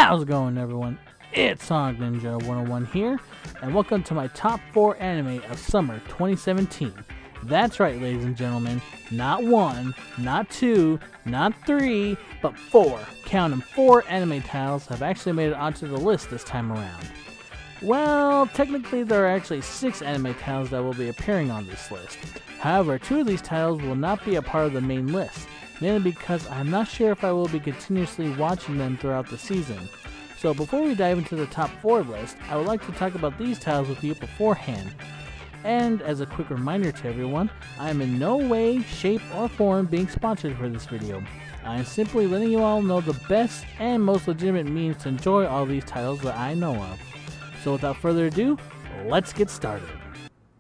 How's it going, everyone? It's SonicNinja101 here, and welcome to my top 4 anime of summer 2017. That's right, ladies and gentlemen, not 1, not 2, not 3, but 4. Count them, 4 anime titles have actually made it onto the list this time around. Well, technically there are actually 6 anime titles that will be appearing on this list. However, 2 of these titles will not be a part of the main list, mainly because I'm not sure if I will be continuously watching them throughout the season. So before we dive into the top 4 list, I would like to talk about these titles with you beforehand. And as a quick reminder to everyone, I am in no way, shape, or form being sponsored for this video. I am simply letting you all know the best and most legitimate means to enjoy all these titles that I know of. So without further ado, let's get started.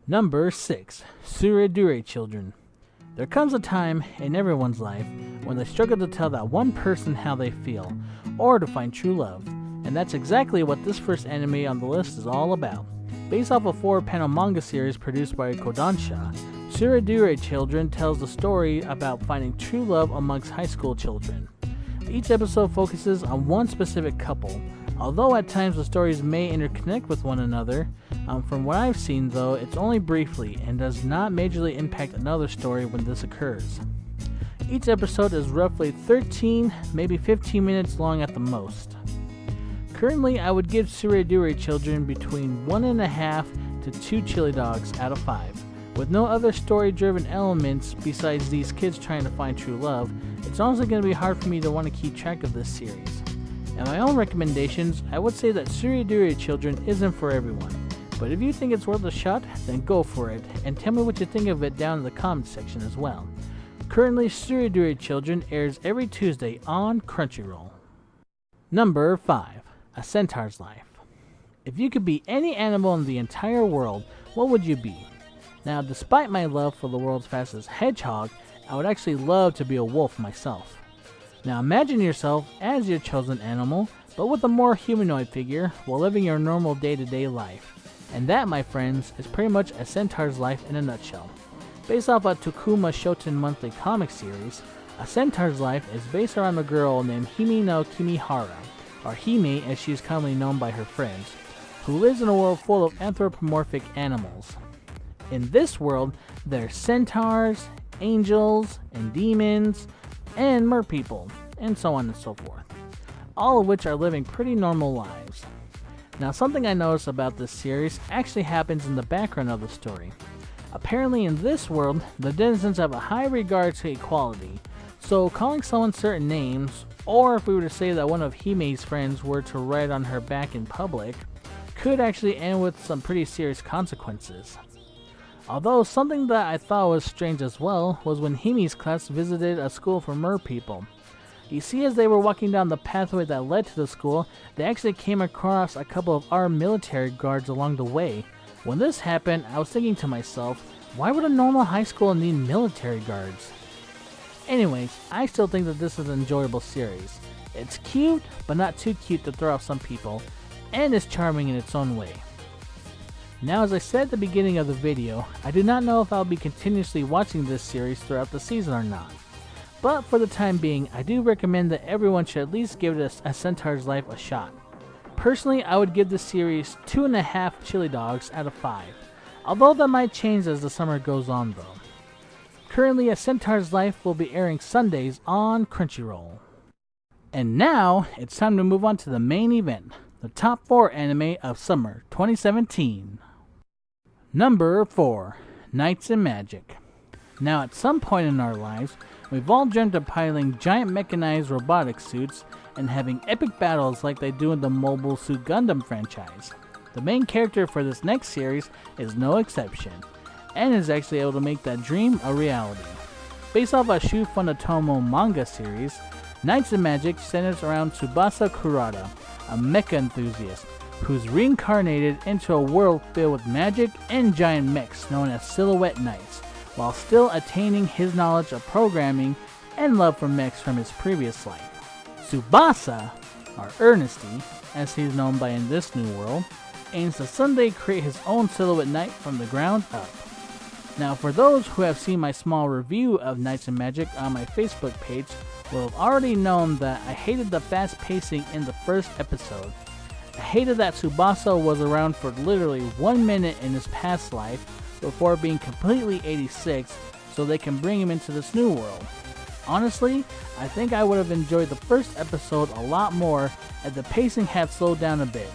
Number 6. Suredure Children. There comes a time in everyone's life when they struggle to tell that one person how they feel, or to find true love. And that's exactly what this first anime on the list is all about. Based off a 4-panel manga series produced by Kodansha, Suredure Children tells the story about finding true love amongst high school children. Each episode focuses on one specific couple, although at times the stories may interconnect with one another. From what I've seen though, it's only briefly and does not majorly impact another story when this occurs. Each episode is roughly 13, maybe 15 minutes long at the most. Currently, I would give Suredure Children between 1.5 to 2 chili dogs out of 5. With no other story-driven elements besides these kids trying to find true love, it's honestly going to be hard for me to want to keep track of this series. And my own recommendations, I would say that Suredure Children isn't for everyone. But if you think it's worth a shot, then go for it, and tell me what you think of it down in the comments section as well. Currently, Suredure Children airs every Tuesday on Crunchyroll. Number 5. A Centaur's Life. If you could be any animal in the entire world, what would you be? Now, despite my love for the world's fastest hedgehog, I would actually love to be a wolf myself. Now imagine yourself as your chosen animal, but with a more humanoid figure while living your normal day-to-day life. And that, my friends, is pretty much a centaur's life in a nutshell. Based off a Tokuma Shoten monthly comic series, A Centaur's Life is based around a girl named Hime no Kimihara, or Hime as she is commonly known by her friends, who lives in a world full of anthropomorphic animals. In this world, there are centaurs, angels, and demons, and merpeople, and so on and so forth, all of which are living pretty normal lives. Now, something I noticed about this series actually happens in the background of the story. Apparently in this world, the denizens have a high regard to equality, so calling someone certain names, or if we were to say that one of Hime's friends were to ride on her back in public, could actually end with some pretty serious consequences. Although something that I thought was strange as well was when Hime's class visited a school for merpeople. You see, as they were walking down the pathway that led to the school, they actually came across a couple of armed military guards along the way. When this happened, I was thinking to myself, why would a normal high school need military guards? Anyways, I still think that this is an enjoyable series. It's cute, but not too cute to throw off some people, and it's charming in its own way. Now, as I said at the beginning of the video, I do not know if I'll be continuously watching this series throughout the season or not. But for the time being, I do recommend that everyone should at least give A Centaur's Life a shot. Personally, I would give this series 2.5 chili dogs out of 5, although that might change as the summer goes on though. Currently, A Centaur's Life will be airing Sundays on Crunchyroll. And now, it's time to move on to the main event, the top 4 anime of summer 2017. Number 4. Knights and Magic. Now, at some point in our lives, we've all dreamt of piloting giant mechanized robotic suits and having epic battles like they do in the Mobile Suit Gundam franchise. The main character for this next series is no exception, and is actually able to make that dream a reality. Based off a Shu Funatomo manga series, Knights and Magic centers around Tsubasa Kurata, a mecha enthusiast who's reincarnated into a world filled with magic and giant mechs known as Silhouette Knights, while still attaining his knowledge of programming and love for mechs from his previous life. Tsubasa, or Ernesty, as he's known by in this new world, aims to someday create his own Silhouette Knight from the ground up. Now, for those who have seen my small review of Knights and Magic on my Facebook page, will have already known that I hated the fast pacing in the first episode. I hated that Tsubasa was around for literally 1 minute in his past life before being completely 86 so they can bring him into this new world. Honestly, I think I would have enjoyed the first episode a lot more if the pacing had slowed down a bit.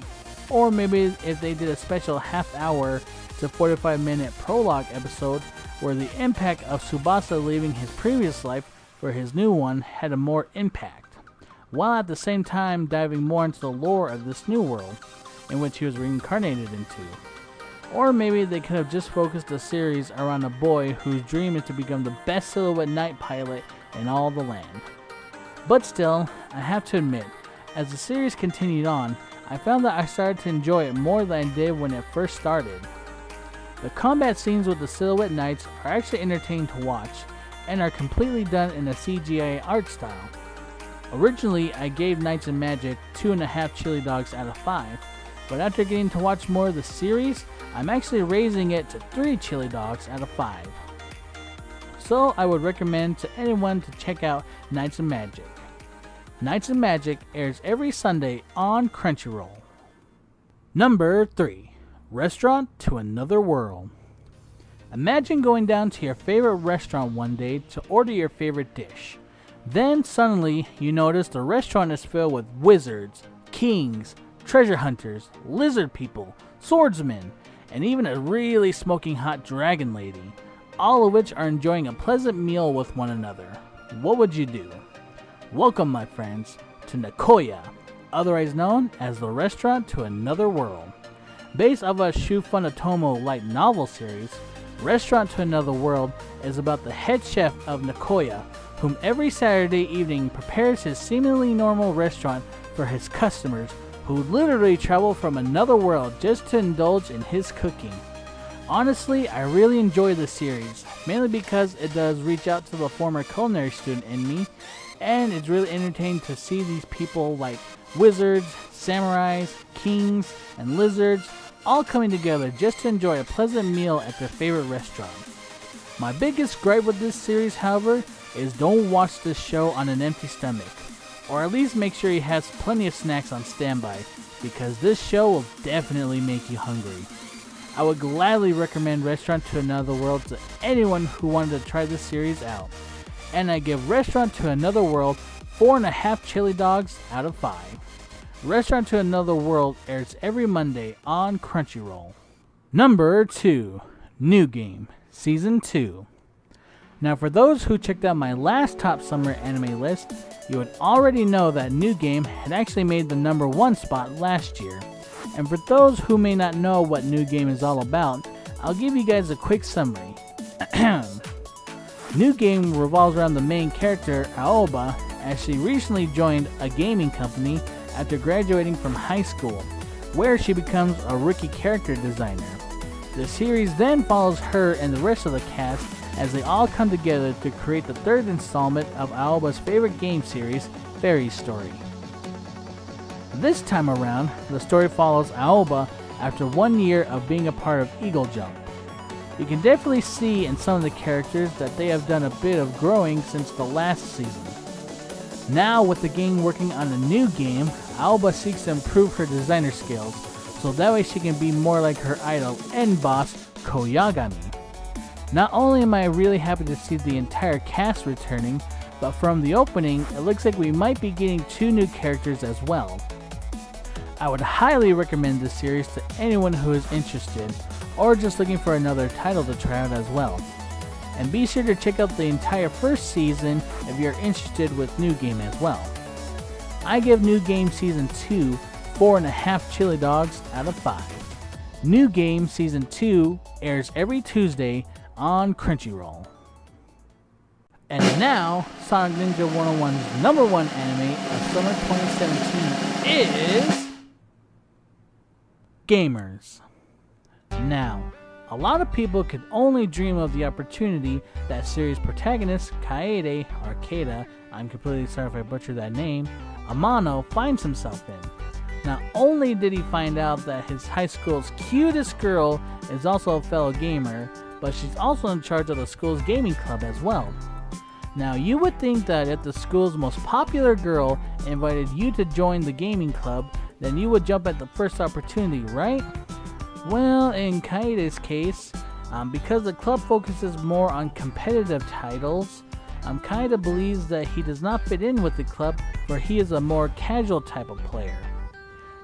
Or maybe if they did a special half-hour to 45-minute prologue episode where the impact of Tsubasa leaving his previous life for his new one had a more impact, while at the same time diving more into the lore of this new world in which he was reincarnated into. Or maybe they could have just focused the series around a boy whose dream is to become the best silhouette night pilot in all the land. But still, I have to admit, as the series continued on, I found that I started to enjoy it more than I did when it first started. The combat scenes with the silhouette knights are actually entertaining to watch, and are completely done in a CGI art style. Originally, I gave Knights and Magic 2.5 chili dogs out of 5, but after getting to watch more of the series, I'm actually raising it to 3 chili dogs out of 5. So I would recommend to anyone to check out Knights and Magic. Knights and Magic airs every Sunday on Crunchyroll. Number 3. Restaurant to Another World. Imagine going down to your favorite restaurant one day to order your favorite dish. Then suddenly you notice the restaurant is filled with wizards, kings, treasure hunters, lizard people, swordsmen, and even a really smoking hot dragon lady, all of which are enjoying a pleasant meal with one another. What would you do? Welcome, my friends, to Nakoya, otherwise known as the Restaurant to Another World. Based off a Shu Funatomo light novel series, Restaurant to Another World is about the head chef of Nakoya, whom every Saturday evening prepares his seemingly normal restaurant for his customers who literally travel from another world just to indulge in his cooking. Honestly, I really enjoy this series, mainly because it does reach out to the former culinary student in me, and it's really entertaining to see these people like wizards, samurais, kings, and lizards all coming together just to enjoy a pleasant meal at their favorite restaurant. My biggest gripe with this series, however, is don't watch this show on an empty stomach, or at least make sure he has plenty of snacks on standby, because this show will definitely make you hungry. I would gladly recommend Restaurant to Another World to anyone who wanted to try this series out, and I give Restaurant to Another World 4.5 chili dogs out of 5. Restaurant to Another World airs every Monday on Crunchyroll. Number 2. New Game, Season 2. Now for those who checked out my last top summer anime list, you would already know that New Game had actually made the number 1 spot last year. And for those who may not know what New Game is all about, I'll give you guys a quick summary. New Game revolves around the main character, Aoba, as she recently joined a gaming company after graduating from high school, where she becomes a rookie character designer. The series then follows her and the rest of the cast as they all come together to create the 3rd installment of Aoba's favorite game series, Fairy Story. This time around, the story follows Aoba after 1 year of being a part of Eagle Jump. You can definitely see in some of the characters that they have done a bit of growing since the last season. Now with the gang working on a new game, Aoba seeks to improve her designer skills, so that way she can be more like her idol and boss, Koyagami. Not only am I really happy to see the entire cast returning, but from the opening, it looks like we might be getting 2 new characters as well. I would highly recommend this series to anyone who is interested, or just looking for another title to try out as well. And be sure to check out the entire first season if you're interested with New Game as well. I give New Game Season 2 4.5 chili dogs out of 5. New Game Season 2 airs every Tuesday on Crunchyroll. And now, SonicNinja101's number 1 anime of summer 2017 is Gamers. Now, a lot of people could only dream of the opportunity that series protagonist Kaede, or Keita, I'm completely sorry if I butchered that name, Amano finds himself in. Not only did he find out that his high school's cutest girl is also a fellow gamer, but she's also in charge of the school's gaming club as well. Now you would think that if the school's most popular girl invited you to join the gaming club, then you would jump at the first opportunity, right? Well, in Kaide's case, because the club focuses more on competitive titles, Kaide believes that he does not fit in with the club, for he is a more casual type of player.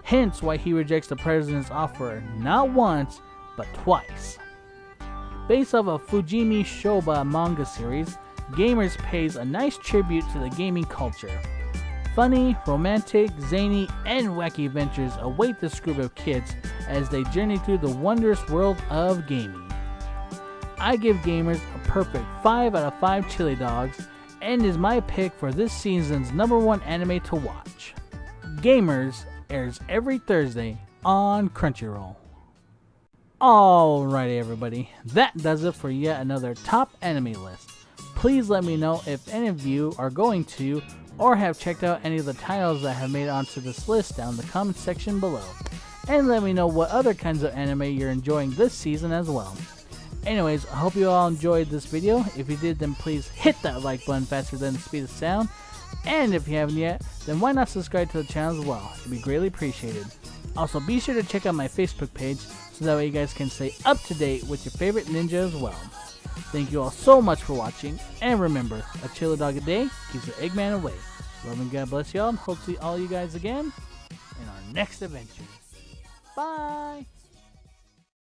Hence why he rejects the president's offer not once, but twice. Based off of Fujimi Shoba manga series, Gamers pays a nice tribute to the gaming culture. Funny, romantic, zany, and wacky adventures await this group of kids as they journey through the wondrous world of gaming. I give Gamers a perfect 5 out of 5 chili dogs, and is my pick for this season's #1 anime to watch. Gamers airs every Thursday on Crunchyroll. Alrighty everybody, that does it for yet another top anime list. Please let me know if any of you are going to or have checked out any of the titles that have made it onto this list down in the comment section below. And let me know what other kinds of anime you're enjoying this season as well. Anyways, I hope you all enjoyed this video. If you did, then please hit that like button faster than the speed of sound. And if you haven't yet, then why not subscribe to the channel as well? It'd be greatly appreciated. Also, be sure to check out my Facebook page so that way you guys can stay up to date with your favorite ninja as well. Thank you all so much for watching, and remember, a chili dog a day keeps the Eggman away. Love and God bless y'all, and hope to see all you guys again in our next adventure. Bye!